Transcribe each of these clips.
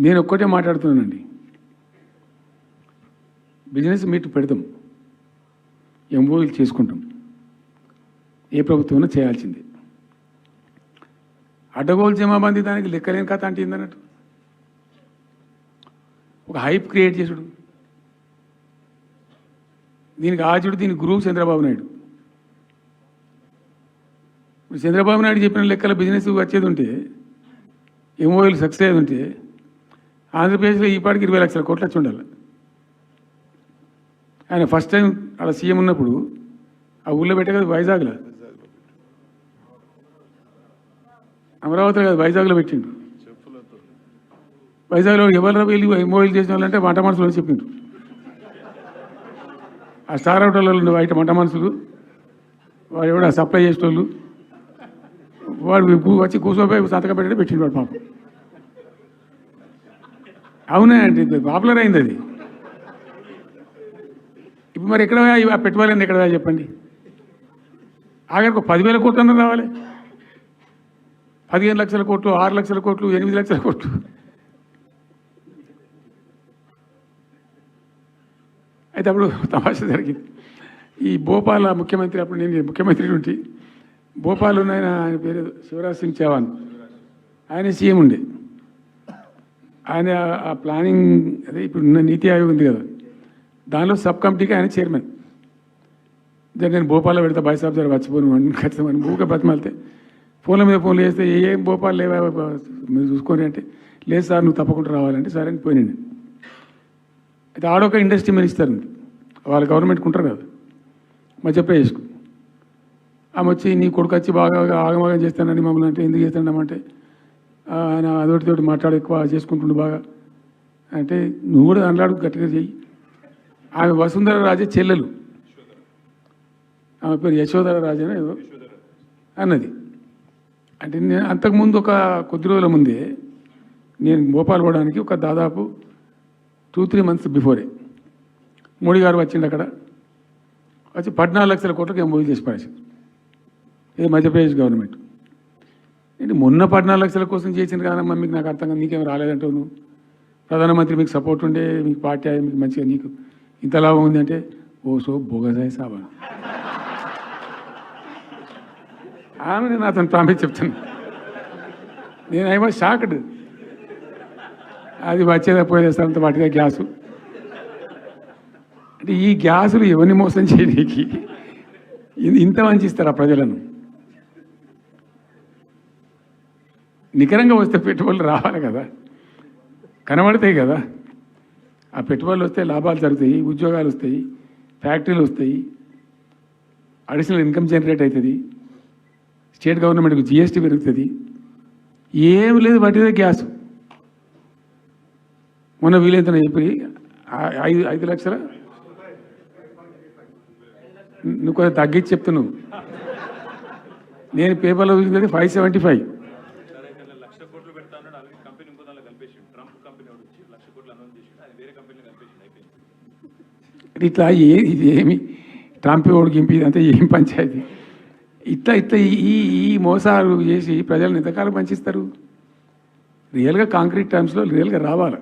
నేను ఒక్కటే మాట్లాడుతున్నానండి. బిజినెస్ మీట్ పెడతాం, ఎంఓయూలు చేసుకుంటాం, ఏ ప్రభుత్వం చేయాల్సిందే. అడ్డగోలు జమాబందీ దానికి లెక్కలేని కథ అంటే ఏందన్నట్టు ఒక హైప్ క్రియేట్ చేసుడు. దీనికి ఆచుడు, దీనికి గురువు చంద్రబాబు నాయుడు. చంద్రబాబు నాయుడు చెప్పిన లెక్కల బిజినెస్ వచ్చేది ఉంటే, ఎంఓయూలు సక్సెస్ అయ్యేది ఉంటే ఆంధ్రప్రదేశ్లో ఈ పాటికి 20 లక్షల కోట్లు వచ్చి ఉండాలి. ఆయన ఫస్ట్ టైం అలా సీఎం ఉన్నప్పుడు ఆ ఊళ్ళో పెట్టే కదా, వైజాగ్లో, అమరావతిలో కదా, వైజాగ్లో పెట్టిండు. వైజాగ్లో ఎవరు వెళ్ళి ఎంఓయూలు చేసిన వాళ్ళంటే మంట మనుషులు అని చెప్పిండ్రు. ఆ స్టార్ హోటల్లో బయట మంట మనుషులు, వాడు ఎవడ సప్లై చేసేటోళ్ళు, వాడు వచ్చి కూర్చోపోయి సంతకం పెట్టే పెట్టిండు వాడు పాపం. అవునా అండి, పాపులర్ అయింది అది. ఇప్పుడు మరి ఎక్కడ ఆ పెట్టుబడి ఎక్కడ చెప్పండి. ఆఖరికి 10,000 కోట్లు అన్న రావాలి. 15 లక్షల కోట్లు, 6 లక్షల కోట్లు, 8 లక్షల కోట్లు. అయితే అప్పుడు తమాషా జరిగింది. ఈ భోపాల్ ముఖ్యమంత్రి, అప్పుడు నేను ముఖ్యమంత్రి ఉంటే, భోపాల్ ఉన్న ఆయన పేరు శివరాజ్ సింగ్ చౌహాన్, ఆయన సీఎం ఉండే. ఆయన ఆ ప్లానింగ్, అదే ఇప్పుడు నీతి ఆయోగ్ ఉంది కదా, దానిలో సబ్ కమిటీకి ఆయన చైర్మన్. నేను భోపాల్లో పెడతా, బాయ్ సాబ్ జర వచ్చిపోను ఖచ్చితంగా ఊరికే బతిమాలితే, ఫోన్ల మీద ఫోన్లు చేస్తే ఏం భోపాల్ లేవా మీరు చూసుకొని అంటే, లేదు సార్ నువ్వు తప్పకుండా రావాలంటే సరే అని పోయినండి. అయితే ఆడొక ఇండస్ట్రీ మినిస్టర్ ఉంది, వాళ్ళ గవర్నమెంట్కి ఉంటారు కదా, మధ్యప్రదేశ్కు. ఆమె వచ్చి నీ కొడుకు వచ్చి బాగా ఆగమాగం చేస్తానని మమ్మల్ని అంటే, ఎందుకు చేస్తానమ్మంటే ఆయన అదొకటితోటి మాట్లాడు ఎక్కువ చేసుకుంటుండు బాగా అంటే, నువ్వు కూడా అన్నాడు గట్టిగా చెయ్యి. ఆమె వసుంధర రాజే చెల్లెలు, ఆమె పేరు యశోధర రాజే ఏదో అన్నది. అంటే నేను అంతకుముందు ఒక కొద్ది రోజుల ముందే నేను భోపాల్ పోవడానికి ఒక దాదాపు 2-3 మంత్స్ బిఫోరే మోడీ గారు వచ్చిండు. అక్కడ వచ్చి 14 లక్షల కోట్లకు ఎంఓయూ చేసి పడేసింది ఇది మధ్యప్రదేశ్ గవర్నమెంట్. ఏంటి మొన్న 14 లక్షల కోసం చేసింది కాదమ్మా, మీకు నాకు అర్థం కాదు, నీకేం రాలేదంటావు నువ్వు. ప్రధానమంత్రి మీకు సపోర్ట్ ఉండే, మీకు పార్టీ మీకు మంచిగా నీకు ఇంత లాభం ఉంది అంటే, ఓ సో బోగసాయి సాబా. ఆమె నేను అతను ప్రామిస్ చెప్తాను, నేను ఐ వాజ్ షాక్డ్. అది వచ్చేదా పోయేదంత వాటిగా గ్యాసు అంటే, ఈ గ్యాసులు ఎవరిని మోసం చేయడానికి ఇంత మంచి ఇస్తారా ప్రజలను? నికరంగా వస్తే పెట్టుబడులు రావాలి కదా, కనబడతాయి కదా. ఆ పెట్టుబడులు వస్తే లాభాలు జరుగుతాయి, ఉద్యోగాలు వస్తాయి, ఫ్యాక్టరీలు వస్తాయి, అడిషనల్ ఇన్కమ్ జనరేట్ అవుతుంది, స్టేట్ గవర్నమెంట్కి జిఎస్టీ పెరుగుతుంది. ఏం లేదు, వాటిదే గ్యాస్. మొన్న వీలైతే చెప్పి 5 లక్షల, నువ్వు కొంచెం తగ్గించి చెప్తున్నావు. నేను పేపర్లో చూసింది 575. ఇట్లా ఇది ఏమి ట్రంప్ ఓడికి ఇంపి అంతా ఏం పంచాయతీ? ఇట్లా ఇట్లా ఈ మోసాలు చేసి ప్రజలను ఎంతకాలం పంచిస్తారు? రియల్గా కాంక్రీట్ టర్మ్స్లో రియల్గా రావాలి,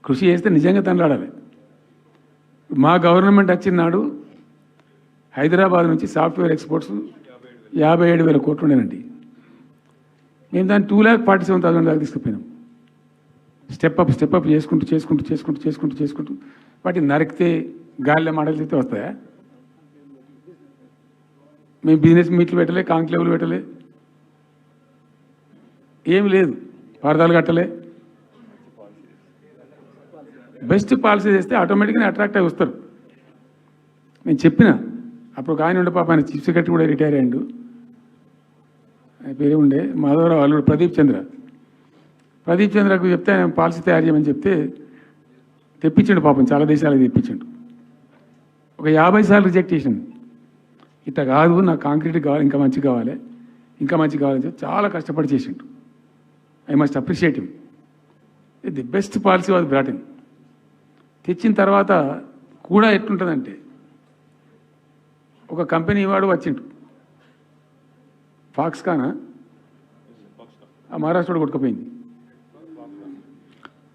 కృషి చేస్తే నిజంగా తండ్రాడాలి. మా గవర్నమెంట్ వచ్చిన నాడు హైదరాబాద్ నుంచి సాఫ్ట్వేర్ ఎక్స్పోర్ట్స్ 57,000 కోట్లు ఉండేనండి. మేము దాన్ని 2,47,000 దాకా తీసుకుపోయినాం. స్టెప్ అప్ చేసుకుంటూ చేసుకుంటూ చేసుకుంటూ చేసుకుంటూ చేసుకుంటూ వాటిని నరికితే గాలిలో మాటలు చెప్తే వస్తాయా? మేము బిజినెస్ మీట్లు పెట్టలే, కాంక్లేవ్లు పెట్టలే, ఏమి లేదు, పరదాలు కట్టలే. బెస్ట్ పాలసీ చేస్తే ఆటోమేటిక్గా అట్రాక్ట్ అయి వస్తారు. నేను చెప్పిన అప్పుడు ఒక ఆయన ఉండే, పాప ఆయన చీఫ్ సెక్రటరీ కూడా రిటైర్ అయ్యాడు, ఆయన పేరే ఉండే మాధవరావు అల్లుడు ప్రదీప్ చంద్రకు చెప్తే ఆయన పాలసీ తయారు చేయమని చెప్తే తెప్పించండు. పాపం చాలా దేశాలకు తెప్పించండు. ఒక 50 సార్లు రిజెక్ట్ చేసిండు. ఇట్లా కాదు, నాకు కాంక్రీట్ కావాలి, ఇంకా మంచి కావాలి, ఇంకా మంచి కావాలని చెప్పి చాలా కష్టపడి చేసిండు. I must appreciate him. The best policy was brought in. తెచ్చిన తర్వాత కూడా ఎట్లుంటుందంటే, ఒక కంపెనీ వాడు వచ్చిండు, ఫాక్స్కానా, ఆ మహారాష్ట్రలో కొట్టుకుపోయింది.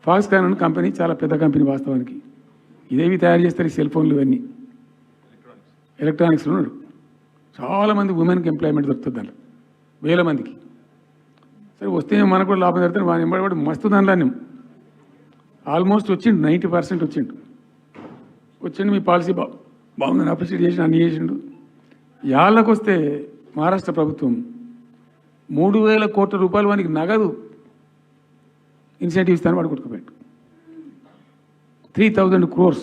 ఫాక్స్కాన్ అనే కంపెనీ చాలా పెద్ద కంపెనీ వాస్తవానికి. ఇదేవి తయారు చేస్తారు ఈ సెల్ ఫోన్లు ఇవన్నీ ఎలక్ట్రానిక్స్లో ఉన్నాడు. చాలామంది ఉమెన్కి ఎంప్లాయ్మెంట్ దొరుకుతుంది దాంట్లో, వేల మందికి. సరే వస్తే మనకు కూడా లాభం జరుగుతుంది. వాడిని ఎంబడి మస్తు దానిలో ఆల్మోస్ట్ వచ్చిండు, 90% వచ్చిండు. మీ పాలసీ బాగుందని అప్రిషియేట్ చేసి అన్ని చేసిండు. యాళ్ళకు వస్తే మహారాష్ట్ర ప్రభుత్వం 3,000 కోట్ల రూపాయలు వానికి నగదు ఇన్సెంటివ్ ఇస్తాను వాడు కొట్టుకుపోయాడు. 3,000 crores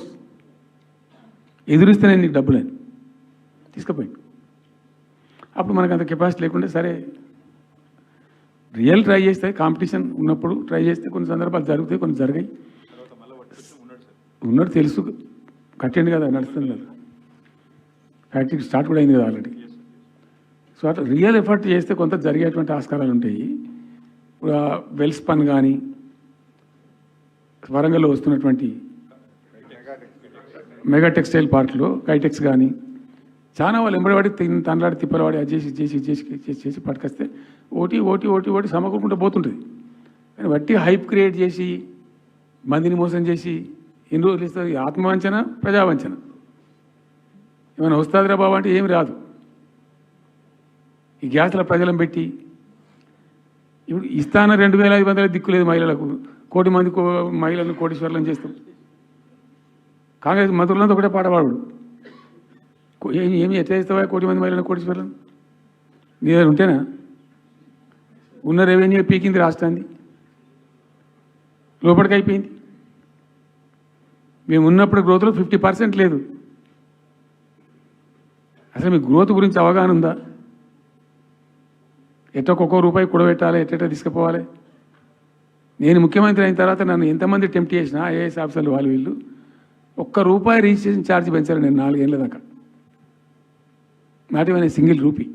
ఎదురిస్తేనే నీకు డబ్బులని తీసుకుపోయాడు. అప్పుడు మనకు అంత కెపాసిటీ లేకుంటే సరే రియల్ ట్రై చేస్తే, కాంపిటీషన్ ఉన్నప్పుడు ట్రై చేస్తే కొన్ని సందర్భాలు జరుగుతాయి, కొన్ని జరిగాయి. ఉన్నట్టు తెలుసు, కట్టండి కదా, నడుస్తుంది కదా, ఫ్యాక్టరీ స్టార్ట్ కూడా అయింది కదా ఆల్రెడీ. సో అట్లా రియల్ ఎఫర్ట్ చేస్తే కొంత జరిగేటువంటి ఆస్కారాలు ఉంటాయి. ఇప్పుడు వెల్స్ పన్ కానీ, వరంగల్లో వస్తున్నటువంటి మెగా టెక్స్టైల్ పార్క్లో కైటెక్స్ కానీ, చాలా వాళ్ళు ఎంబడివాడి తనలాడి తిప్పలవాడి అది చేసి పట్టుకొస్తే ఓటి సమకూరుకుంటూ పోతుంటుంది. కానీ వట్టి హైప్ క్రియేట్ చేసి మందిని మోసం చేసి ఎన్ని రోజులు ఇస్తుంది? ఆత్మవంచన, ప్రజావంచన. ఏమైనా వస్తుందిరా బాబు అంటే ఏమి రాదు. ఈ గ్యాస్ల ప్రజలను పెట్టి ఇప్పుడు ఇస్తాన 2,500 దిక్కులేదు మహిళలకు, 1 కోటి మంది మహిళలను కోటీశ్వర్లను చేస్తాం. కాంగ్రెస్ మంత్రులంతా ఒకటే పాట పాడు, ఏమి ఎట్లా చేస్తావా 1 కోటి మంది మహిళలను కోటీశ్వర్లను? నీ దగ్గర ఉంటేనా? ఉన్న రెవెన్యూ పీకింది రాష్ట్రాన్ని, లోపలికి అయిపోయింది. మేము ఉన్నప్పుడు గ్రోత్లో 50% లేదు. అసలు మీ గ్రోత్ గురించి అవగాహన ఉందా? ఒక్కొక్క రూపాయి కూడబెట్టాలి, ఎట్ట తీసుకుపోవాలి? నేను ముఖ్యమంత్రి అయిన తర్వాత నన్ను ఎంతమంది టెంప్ట్ చేసినా ఐఏఎస్ ఆఫీసర్లు వాళ్ళు వీళ్ళు, ₹1 రిజిస్ట్రేషన్ ఛార్జ్ పెంచారు నేను 4 ఏళ్ళ దాకా. Not even single rupee.